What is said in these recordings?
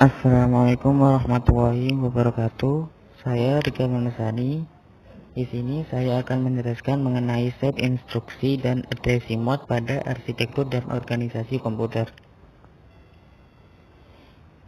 Assalamualaikum warahmatullahi wabarakatuh. Saya Rika Manasani. Di sini saya akan menjelaskan mengenai set instruksi dan addressing mode pada arsitektur dan organisasi komputer.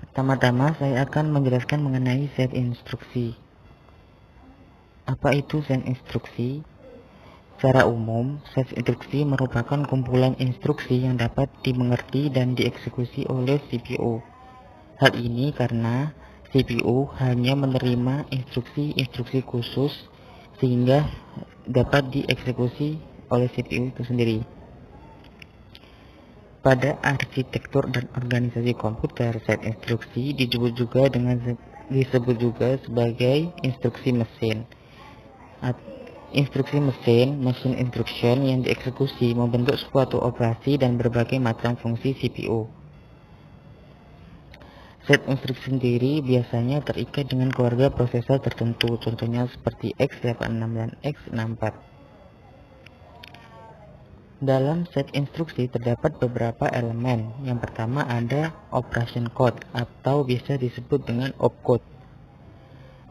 Pertama-tama saya akan menjelaskan mengenai set instruksi. Apa itu set instruksi? Secara umum, set instruksi merupakan kumpulan instruksi yang dapat dimengerti dan dieksekusi oleh CPU. Hal ini karena CPU hanya menerima instruksi-instruksi khusus sehingga dapat dieksekusi oleh CPU itu sendiri. Pada arsitektur dan organisasi komputer, set instruksi disebut juga sebagai instruksi mesin. Instruksi mesin, machine instruction yang dieksekusi membentuk suatu operasi dan berbagai macam fungsi CPU. Set instruksi sendiri biasanya terikat dengan keluarga prosesor tertentu, contohnya seperti x86 dan x64. Dalam set instruksi terdapat beberapa elemen. Yang pertama ada operation code atau biasa disebut dengan opcode.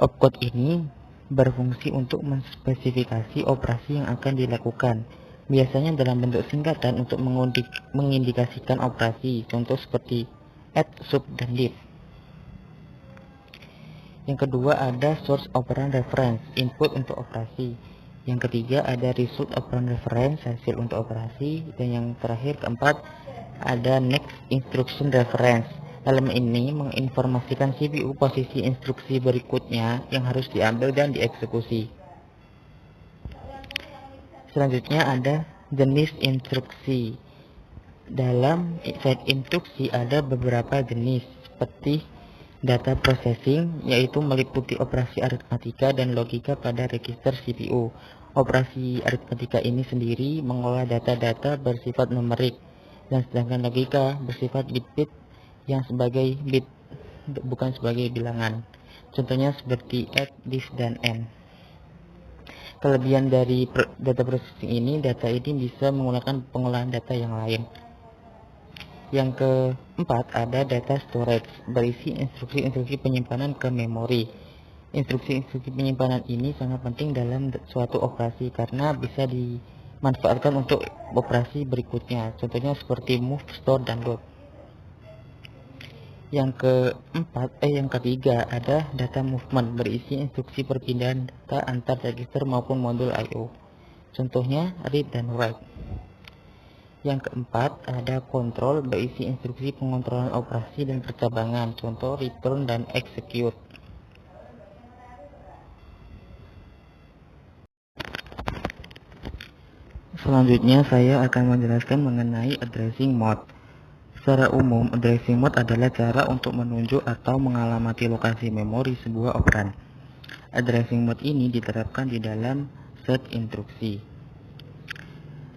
Opcode ini berfungsi untuk menspesifikasi operasi yang akan dilakukan, biasanya dalam bentuk singkatan untuk mengindikasikan operasi, contoh seperti add, sub, dan leave. Yang kedua ada source operand reference, input untuk operasi. Yang ketiga ada result operand reference, hasil untuk operasi. Dan yang terakhir keempat ada next instruction reference. Elemen ini menginformasikan CPU posisi instruksi berikutnya yang harus diambil dan dieksekusi. Selanjutnya ada jenis instruksi. Dalam set instruksi ada beberapa jenis seperti data processing, yaitu meliputi operasi aritmatika dan logika pada register CPU. Operasi aritmatika ini sendiri mengolah data-data bersifat numerik, dan sedangkan logika bersifat bit-bit yang sebagai bit, bukan sebagai bilangan. Contohnya seperti add, this, dan n. Kelebihan dari data processing ini, data ini bisa menggunakan pengolahan data yang lain. Yang keempat ada data storage, berisi instruksi-instruksi penyimpanan ke memori. Instruksi-instruksi penyimpanan ini sangat penting dalam suatu operasi karena bisa dimanfaatkan untuk operasi berikutnya, contohnya seperti move, store, dan load. Yang ketiga ada data movement, berisi instruksi perpindahan data antar register maupun modul I/O, contohnya read dan write. Yang keempat ada kontrol, berisi instruksi pengontrolan operasi dan percabangan, contoh return dan execute. Selanjutnya saya akan menjelaskan mengenai addressing mode. Secara umum, addressing mode adalah cara untuk menunjuk atau mengalamati lokasi memori sebuah operan. Addressing mode ini diterapkan di dalam set instruksi.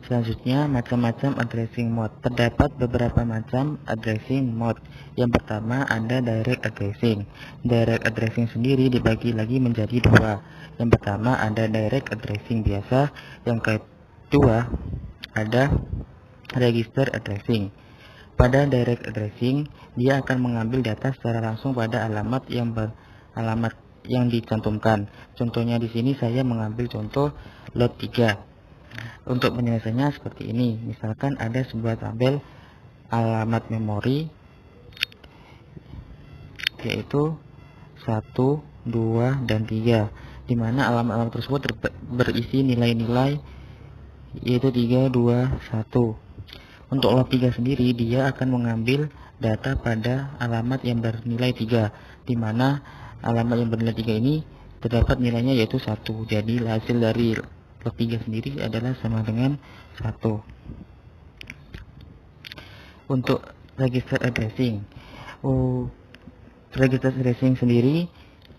Selanjutnya, macam-macam addressing mode. Terdapat beberapa macam addressing mode. Yang pertama ada direct addressing. Direct addressing sendiri dibagi lagi menjadi dua. Yang pertama ada direct addressing biasa. Yang kedua ada register addressing. Pada direct addressing, dia akan mengambil data secara langsung pada alamat yang dicantumkan. Contohnya di sini saya mengambil contoh load 3. Untuk penyelesaiannya seperti ini. Misalkan ada sebuah tabel alamat memori yaitu 1, 2, dan 3, di mana alamat-alamat tersebut berisi nilai-nilai yaitu 3, 2, 1. Untuk lot 3 sendiri, dia akan mengambil data pada alamat yang bernilai 3, di mana alamat yang bernilai 3 ini terdapat nilainya yaitu 1. Jadi hasil dari lot 3 sendiri adalah sama dengan 1. Untuk register addressing, register addressing sendiri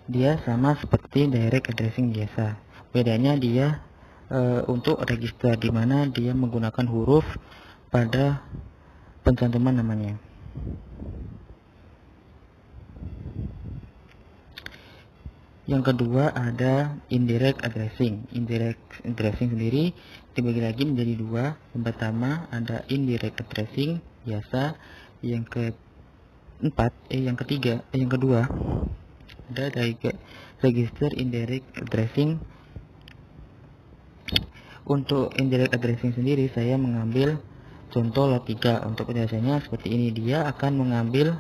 dia sama seperti direct addressing biasa. Bedanya dia untuk register, di mana dia menggunakan huruf pada pencantuman namanya. Yang kedua ada indirect addressing. Indirect addressing sendiri dibagi lagi menjadi dua. Yang pertama ada indirect addressing biasa, yang yang kedua ada register indirect addressing. Untuk indirect addressing sendiri saya mengambil contoh lot 3. Untuk penjelasannya seperti ini, dia akan mengambil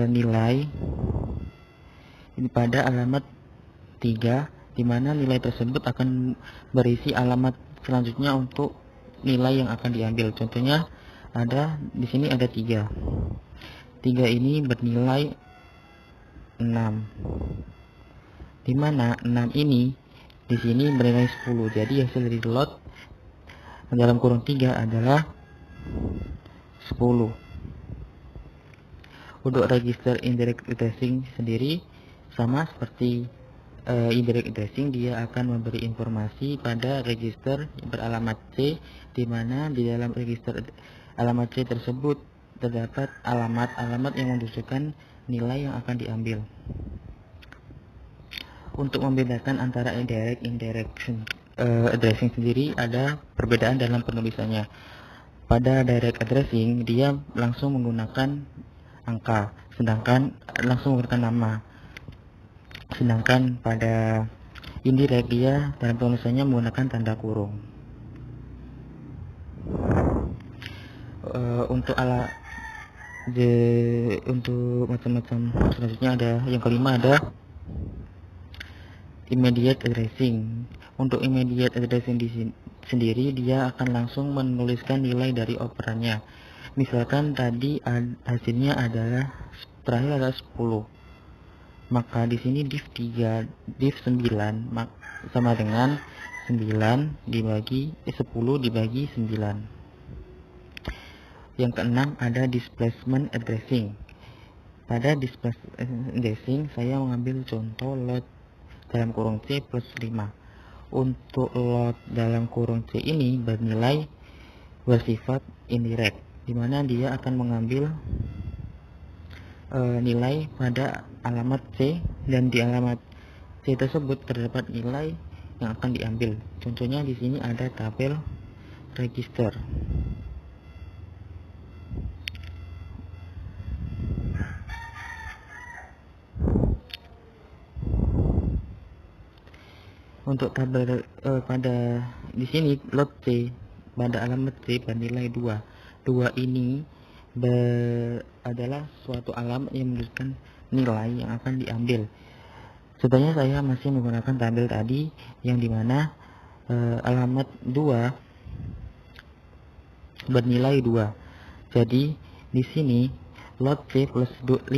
nilai ini pada alamat 3, di mana nilai tersebut akan berisi alamat selanjutnya untuk nilai yang akan diambil. Contohnya ada di sini ada 3. 3 ini bernilai 6. Di mana 6 ini di sini bernilai 10. Jadi hasil dari lot dalam kurung 3 adalah 10. Untuk register indirect addressing sendiri sama seperti indirect addressing, dia akan memberi informasi pada register beralamat C, di mana di dalam register alamat C tersebut terdapat alamat yang menunjukkan nilai yang akan diambil. Untuk membedakan antara indirect addressing sendiri ada perbedaan dalam penulisannya. Pada direct addressing dia langsung menggunakan angka, sedangkan langsung menggunakan nama. Sedangkan pada indirect dia dalam penulisannya menggunakan tanda kurung. Untuk macam-macam selanjutnya ada yang kelima ada immediate addressing. Untuk immediate addressing sendiri dia akan langsung menuliskan nilai dari operannya. Misalkan tadi hasilnya adalah terakhir adalah 10. Maka di sini div 9 sama dengan 10 dibagi 9. Yang keenam ada displacement addressing. Pada displacement addressing saya mengambil contoh lot dalam kurung C plus 5. Untuk lot dalam kurung C ini bersifat indirect, di mana dia akan mengambil nilai pada alamat C, dan di alamat C tersebut terdapat nilai yang akan diambil. Contohnya di sini ada tabel register. Untuk tabel pada di sini lot C pada alamat C bernilai 2. 2 ini adalah suatu alamat yang menunjukkan nilai yang akan diambil. Sebenarnya saya masih menggunakan tabel tadi yang dimana alamat 2 bernilai 2. Jadi di sini lot C plus 50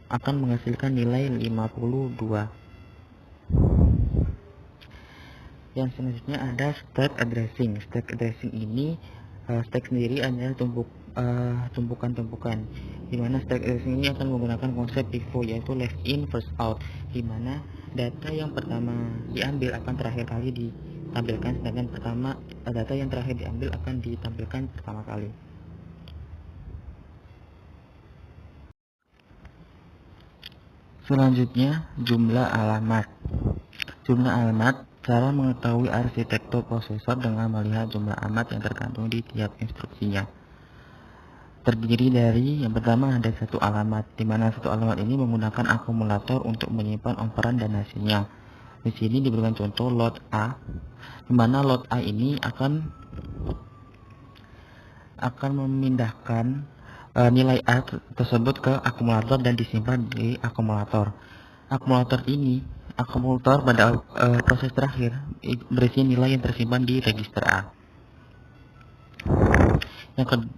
akan menghasilkan nilai 52. Yang selanjutnya ada stack addressing. Stack addressing ini stack sendiri adalah tumpukan-tumpukan, di mana stack addressing ini akan menggunakan konsep FIFO, yaitu left in first out, di mana data yang pertama diambil akan terakhir kali ditampilkan, sedangkan data yang terakhir diambil akan ditampilkan pertama kali. Selanjutnya jumlah alamat. Jumlah alamat, cara mengetahui arsitektur prosesor dengan melihat jumlah alamat yang tergantung di tiap instruksinya. Terdiri dari yang pertama ada satu alamat, di mana satu alamat ini menggunakan akumulator untuk menyimpan operan dan hasilnya. Di sini diberikan contoh lot A, di mana lot A ini akan memindahkan nilai A tersebut ke akumulator dan disimpan di akumulator. Akumulator pada proses terakhir berisi nilai yang tersimpan di register A. Yang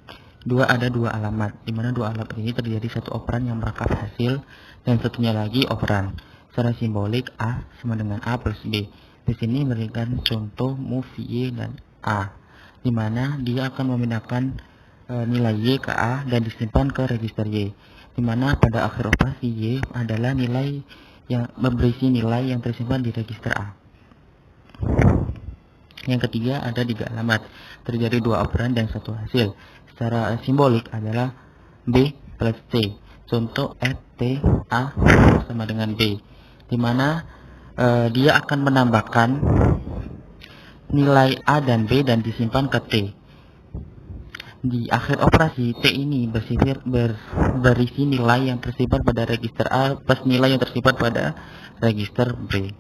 kedua ada dua alamat, di mana dua alamat ini terjadi satu operan yang merangkap hasil dan satunya lagi operan. Secara simbolik A sama dengan A plus B. Di sini memberikan contoh move Y dan A, di mana dia akan memindahkan nilai Y ke A dan disimpan ke register Y, di mana pada akhir operasi Y adalah nilai yang berisi nilai yang tersimpan di register A. Yang ketiga ada 3 alamat, terjadi 2 operan dan 1 hasil. Secara simbolik adalah B plus C. Contoh T A sama dengan B, di mana dia akan menambahkan nilai A dan B dan disimpan ke T. Di akhir operasi, T ini berisi nilai yang tersimpan pada register A plus nilai yang tersimpan pada register B.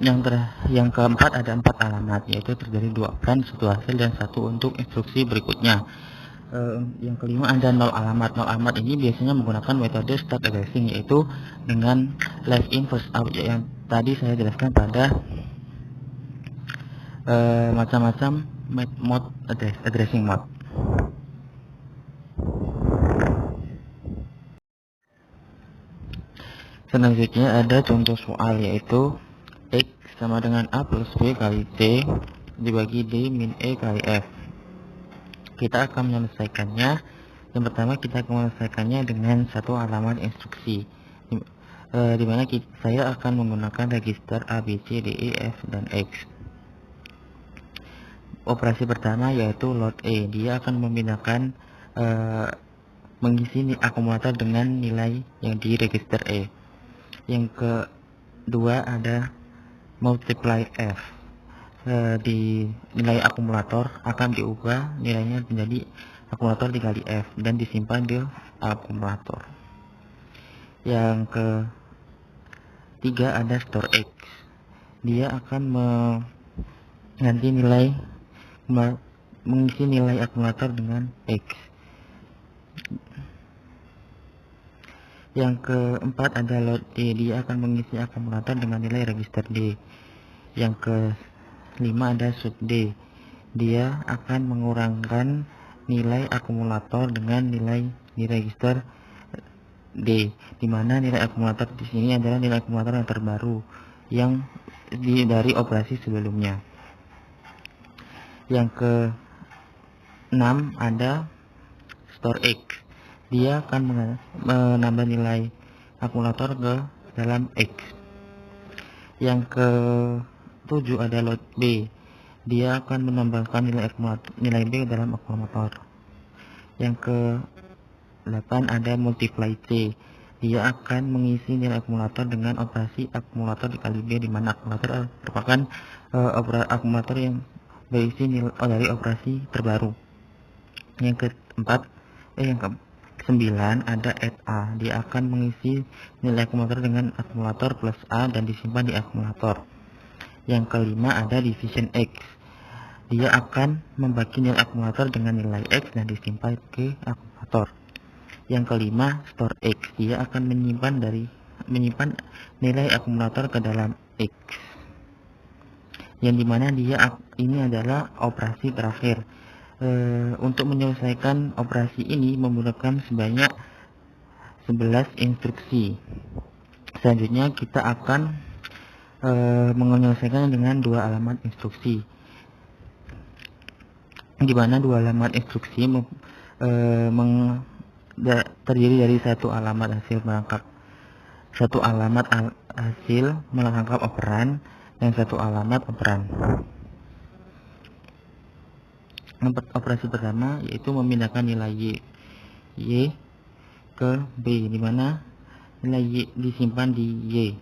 Yang keempat ada 4 alamat, yaitu terdiri 2 operan, 1 hasil, dan 1 untuk instruksi berikutnya. Yang kelima ada 0 alamat. 0 alamat ini biasanya menggunakan metode start addressing, yaitu dengan left in first out, yang tadi saya jelaskan pada macam-macam mode addressing mode. Selanjutnya ada contoh soal, yaitu X sama dengan A plus B kali C dibagi D min E kali F. Kita akan menyelesaikannya. Yang pertama kita akan menyelesaikannya dengan satu alamat instruksi, di mana saya akan menggunakan register A, B, C, D, E, F, dan X. Operasi pertama yaitu load E. Dia akan memindahkan mengisi akumulator dengan nilai yang di register E. Yang kedua ada multiply F. Di nilai akumulator akan diubah nilainya menjadi akumulator dikali F dan disimpan di akumulator. Yang ketiga ada store X. Dia akan mengganti mengisi nilai akumulator dengan X. Yang keempat ada load D. Dia akan mengisi akumulator dengan nilai register D. Yang kelima ada sub D. Dia akan mengurangkan nilai akumulator dengan nilai di register D, di mana nilai akumulator di sini adalah nilai akumulator yang terbaru yang dari operasi sebelumnya. Yang keenam ada store X. Dia akan menambah nilai akumulator ke dalam X. Yang ketujuh ada load B. Dia akan menambahkan nilai B ke dalam akumulator. Yang ke-8 ada multiply C. Dia akan mengisi nilai akumulator dengan operasi akumulator dikali B, di mana akumulator merupakan akumulator yang berisi nilai dari operasi terbaru. Yang ke-9 ada add A. Dia akan mengisi nilai akumulator dengan akumulator plus A dan disimpan di akumulator. Yang kelima ada division X. Dia akan membagi nilai akumulator dengan nilai X dan disimpan ke akumulator. Yang kelima store X. Dia akan menyimpan nilai akumulator ke dalam X, yang dimana ini adalah operasi terakhir. Untuk menyelesaikan operasi ini menggunakan sebanyak 11 instruksi. Selanjutnya kita akan menyelesaikan dengan 2 alamat instruksi, di mana 2 alamat instruksi terdiri dari satu alamat hasil merangkap operan dan satu alamat operan. Operasi pertama yaitu memindahkan nilai Y ke B, di mana nilai Y disimpan di Y.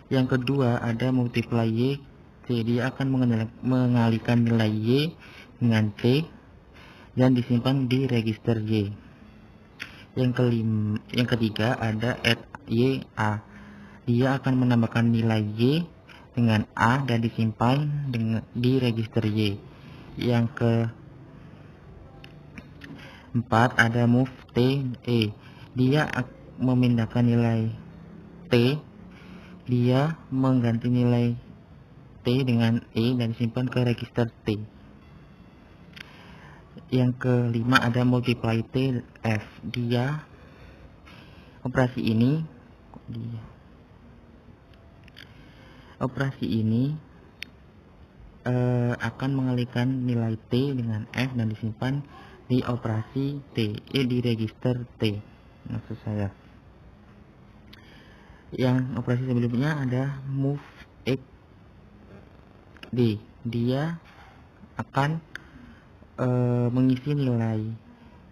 Yang kedua ada multiply Y C. Dia akan mengalihkan nilai Y dengan C dan disimpan di register Y. Yang ketiga ada add Y A. Dia akan menambahkan nilai Y dengan A dan disimpan di register Y. Yang keempat ada move T E. Dia memindahkan nilai T. Dia mengganti nilai T dengan E dan disimpan ke register T. Yang kelima ada multiply T F. Operasi ini akan mengalihkan nilai T dengan F dan disimpan di operasi di register T, maksud saya. Yang operasi sebelumnya ada move X D. Dia akan mengisi nilai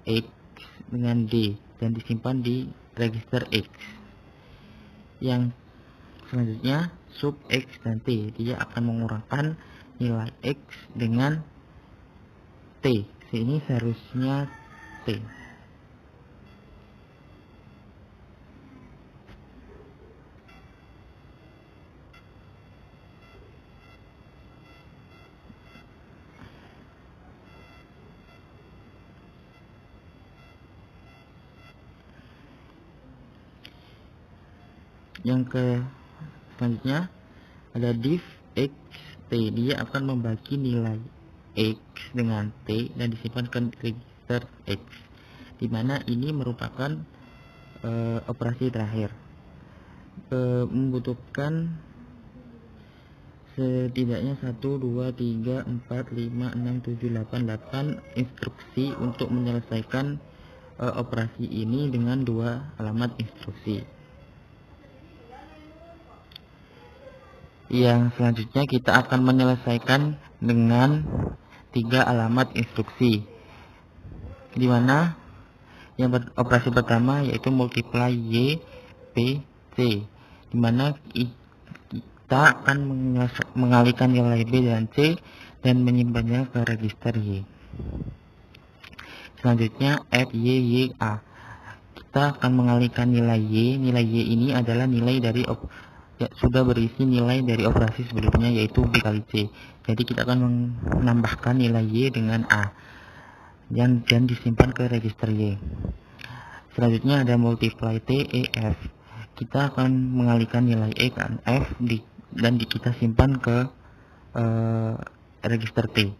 X dengan D dan disimpan di register X. Yang Selanjutnya sub X dan T, dia akan mengurangkan nilai X dengan T. Sini seharusnya T. Selanjutnya ada div X T, dia akan membagi nilai X dengan T dan disimpan ke register X, dimana ini merupakan operasi terakhir. Membutuhkan setidaknya 1, 2, 3, 4, 5, 6, 7, 8 instruksi untuk menyelesaikan operasi ini dengan 2 alamat instruksi. Yang selanjutnya kita akan menyelesaikan dengan 3 alamat instruksi, dimana yang operasi pertama yaitu multiply Y, P, C, dimana kita akan mengalihkan nilai B dan C dan menyimpannya ke register Y. Selanjutnya add Y, Y, A, kita akan mengalihkan nilai Y. Nilai Y ini adalah nilai dari sudah berisi nilai dari operasi sebelumnya, yaitu B kali C. Jadi kita akan menambahkan nilai Y dengan A dan disimpan ke register Y. Selanjutnya ada multiply T, E, F, kita akan mengalihkan nilai E dan F dan kita simpan ke register T.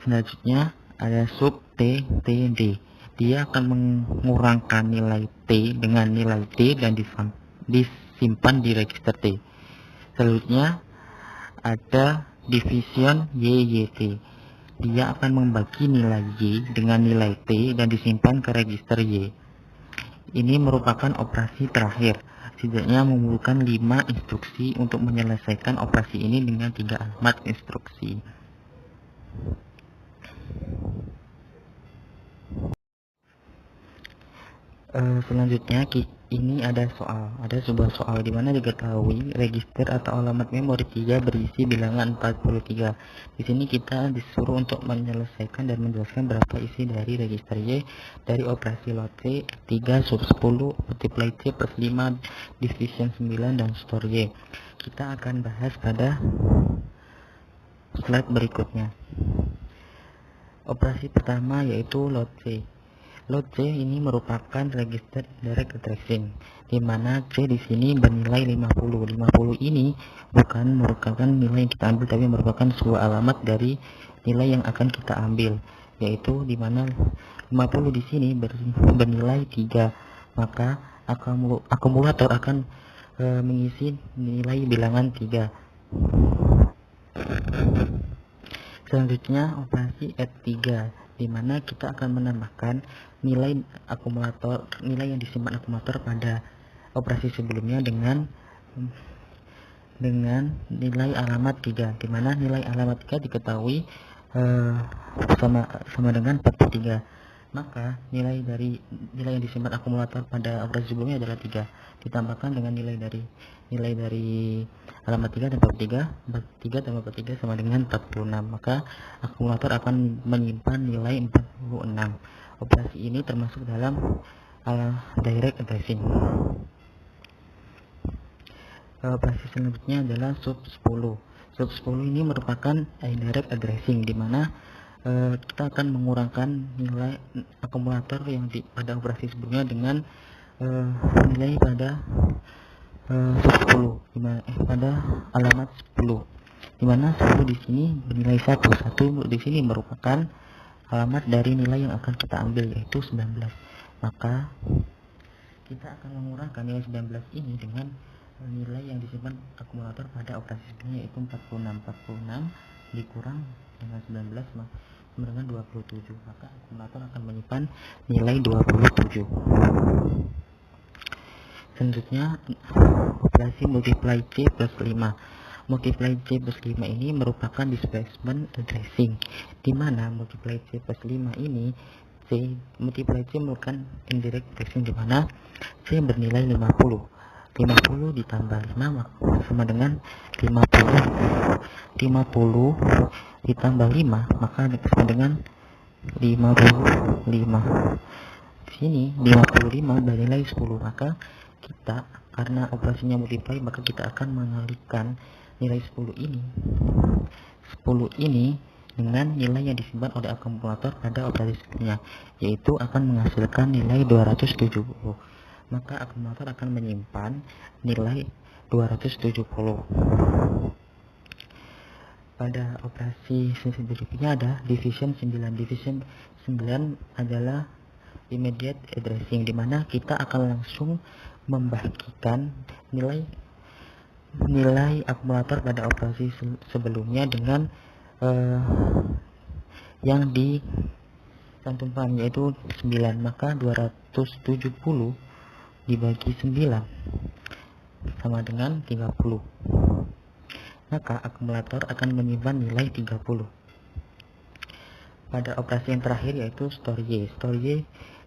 Selanjutnya ada sub T, T, D, dia akan mengurangkan nilai T dengan nilai T dan disimpan di register T. Selanjutnya ada division Y, Y, T, dia akan membagi nilai Y dengan nilai T dan disimpan ke register Y. Ini merupakan operasi terakhir. Setidaknya memerlukan 5 instruksi untuk menyelesaikan operasi ini dengan 3 alamat instruksi. Selanjutnya ini ada sebuah soal di mana diketahui register atau alamat memori 3 berisi bilangan 43. Di sini kita disuruh untuk menyelesaikan dan menjelaskan berapa isi dari register Y dari operasi load C, 3 sub 10, multiply C plus 5, division 9, dan store Y. Kita akan bahas pada slide berikutnya. Operasi pertama yaitu load C. Load C ini merupakan register direct addressing, di mana C di sini bernilai 50. 50 ini bukan merupakan nilai yang kita ambil, tapi merupakan sebuah alamat dari nilai yang akan kita ambil, yaitu di mana 50 di sini bernilai 3, maka akumulator akan mengisi nilai bilangan 3. Selanjutnya operasi add 3, di mana kita akan menambahkan nilai yang disimpan akumulator pada operasi sebelumnya dengan nilai alamat 3, di mana nilai alamat 3 diketahui sama dengan 43. Maka nilai yang disimpan akumulator pada operasi sebelumnya adalah 3, ditambahkan dengan nilai dari alamat 3 dan 43. 3 tambah 43 sama dengan 46, maka akumulator akan menyimpan nilai 46. Operasi ini termasuk dalam direct addressing. Operasi selanjutnya adalah sub 10. Sub 10 ini merupakan indirect addressing, di mana kita akan mengurangkan nilai akumulator yang pada operasi sebelumnya dengan nilai pada sub 10, pada alamat 10, di mana 10 di sini bernilai 1. 1 di sini merupakan alamat dari nilai yang akan kita ambil, yaitu 19. Maka kita akan mengurangkan nilai 19 ini dengan nilai yang disimpan akumulator pada operasi sebelumnya, yaitu 46. 46 dikurang dengan 19 sama dengan 27, maka akumulator akan menyimpan nilai 27. Selanjutnya operasi multiply C plus 5. Multiply C plus 5 ini merupakan displacement addressing, di mana multiply C plus 5 ini C. Multiply C merupakan indirect addressing di mana C bernilai 50. 50 ditambah 5 sama dengan 50. 50 ditambah 5 maka sama dengan 55. Di sini 55 bernilai 10, maka kita karena operasinya multiply maka kita akan mengalihkan nilai 10 ini dengan nilai yang disimpan oleh akumulator pada operasi sebelumnya, yaitu akan menghasilkan nilai 270. Maka akumulator akan menyimpan nilai 270. Pada operasi berikutnya ada division 9. Division 9 adalah immediate addressing, di mana kita akan langsung membagikan nilai akumulator pada operasi sebelumnya dengan yang dicantumkan, yaitu 9. Maka 270 dibagi 9 sama dengan 30. Maka akumulator akan menyimpan nilai 30. Pada operasi yang terakhir yaitu store Y. Store Y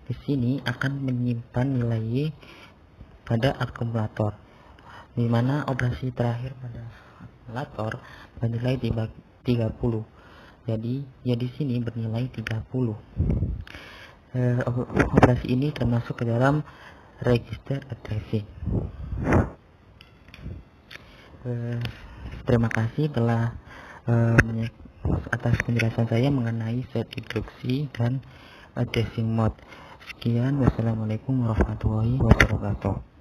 di sini akan menyimpan nilai Y pada akumulator, di mana operasi terakhir pada akumulator bernilai 30. Jadi ya di sini bernilai 30. Operasi ini termasuk ke dalam register addressing. Terima kasih telah atas penjelasan saya mengenai set instruksi dan addressing mode. Sekian, wassalamualaikum warahmatullahi wabarakatuh.